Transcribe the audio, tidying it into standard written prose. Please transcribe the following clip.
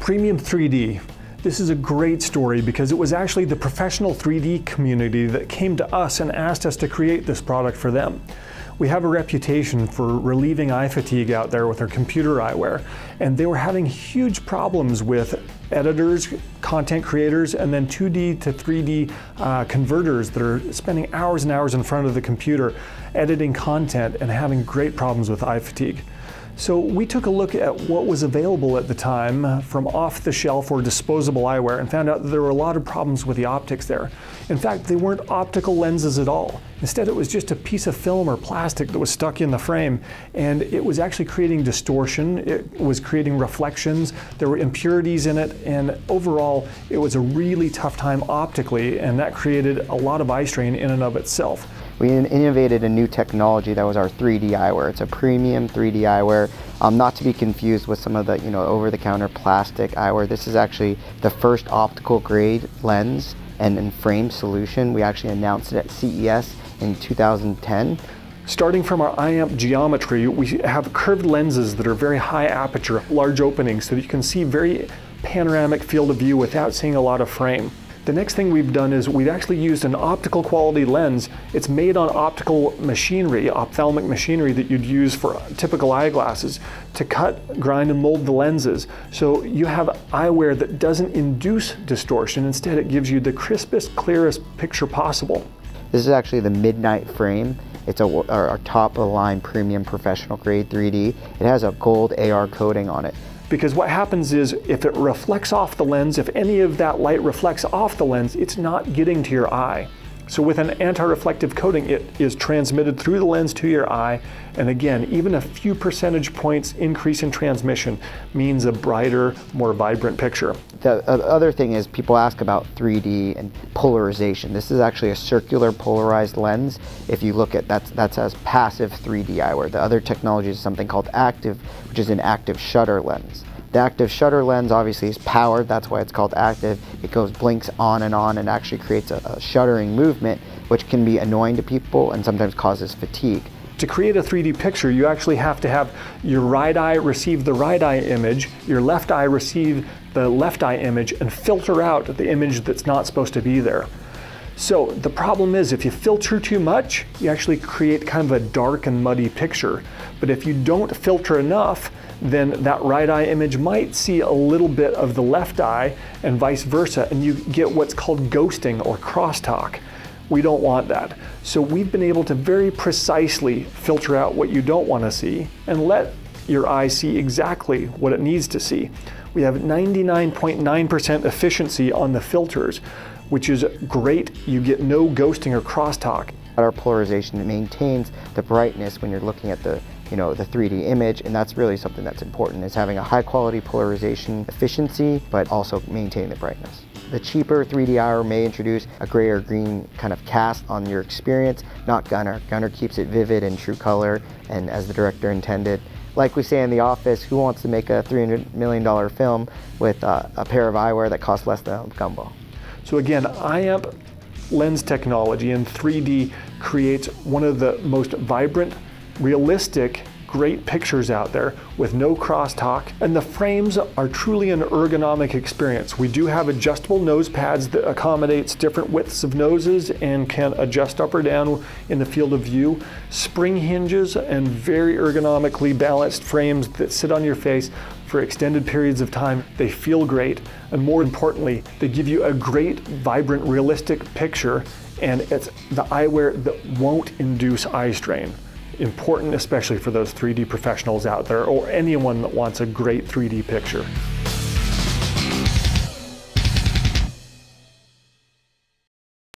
Premium 3D. This is a great story because it was actually the professional 3D community that came to us and asked us to create this product for them. We have a reputation for relieving eye fatigue out there with our computer eyewear, and they were having huge problems with editors, content creators, and then 2D to 3D converters that are spending hours and hours in front of the computer editing content and having great problems with eye fatigue. So we took a look at what was available at the time from off-the-shelf or disposable eyewear and found out that there were a lot of problems with the optics there. In fact, they weren't optical lenses at all. Instead, it was just a piece of film or plastic that was stuck in the frame, and it was actually creating distortion. It was creating reflections. There were impurities in it, and overall, it was a really tough time optically, and that created a lot of eye strain in and of itself. We innovated a new technology that was our 3D eyewear. It's a premium 3D eyewear, not to be confused with some of the over-the-counter plastic eyewear. This is actually the first optical grade lens and frame solution. We actually announced it at CES in 2010. Starting from our eye amp geometry, we have curved lenses that are very high aperture, large openings, so that you can see very panoramic field of view without seeing a lot of frame. The next thing we've done is we've actually used an optical quality lens. It's made on optical machinery, ophthalmic machinery that you'd use for typical eyeglasses to cut, grind, and mold the lenses. So you have eyewear that doesn't induce distortion. Instead, it gives you the crispest, clearest picture possible. This is actually the Midnight frame. It's our top-of-the-line premium professional grade 3D. It has a gold AR coating on it. Because what happens is if it reflects off the lens, if any of that light reflects off the lens, it's not getting to your eye. So with an anti-reflective coating, it is transmitted through the lens to your eye. And again, even a few percentage points increase in transmission means a brighter, more vibrant picture. The other thing is people ask about 3D and polarization. This is actually a circular polarized lens. If you look at that's as passive 3D eyewear. The other technology is something called active, which is an active shutter lens. The active shutter lens obviously is powered, that's why it's called active. It blinks on and actually creates a shuttering movement, which can be annoying to people and sometimes causes fatigue. To create a 3D picture, you actually have to have your right eye receive the right eye image, your left eye receive the left eye image, and filter out the image that's not supposed to be there. So the problem is if you filter too much, you actually create kind of a dark and muddy picture. But if you don't filter enough, then that right eye image might see a little bit of the left eye and vice versa, and you get what's called ghosting or crosstalk. We don't want that. So we've been able to very precisely filter out what you don't want to see and let your eye see exactly what it needs to see. We have 99.9% efficiency on the filters, which is great. You get no ghosting or crosstalk. Our polarization maintains the brightness when you're looking at the 3D image, and that's really something that's important, is having a high quality polarization efficiency, but also maintaining the brightness. The cheaper 3D eyewear may introduce a gray or green kind of cast on your experience, not Gunnar. Gunnar keeps it vivid and true color, and as the director intended. Like we say in The Office, who wants to make a $300 million film with a pair of eyewear that costs less than a gumball? So again, eye amp lens technology in 3D creates one of the most vibrant, realistic, great pictures out there with no crosstalk, and the frames are truly an ergonomic experience. We do have adjustable nose pads that accommodates different widths of noses and can adjust up or down in the field of view, spring hinges, and very ergonomically balanced frames that sit on your face for extended periods of time. They feel great, and more importantly, they give you a great, vibrant, realistic picture, and it's the eyewear that won't induce eye strain. Important especially for those 3D professionals out there or anyone that wants a great 3D picture.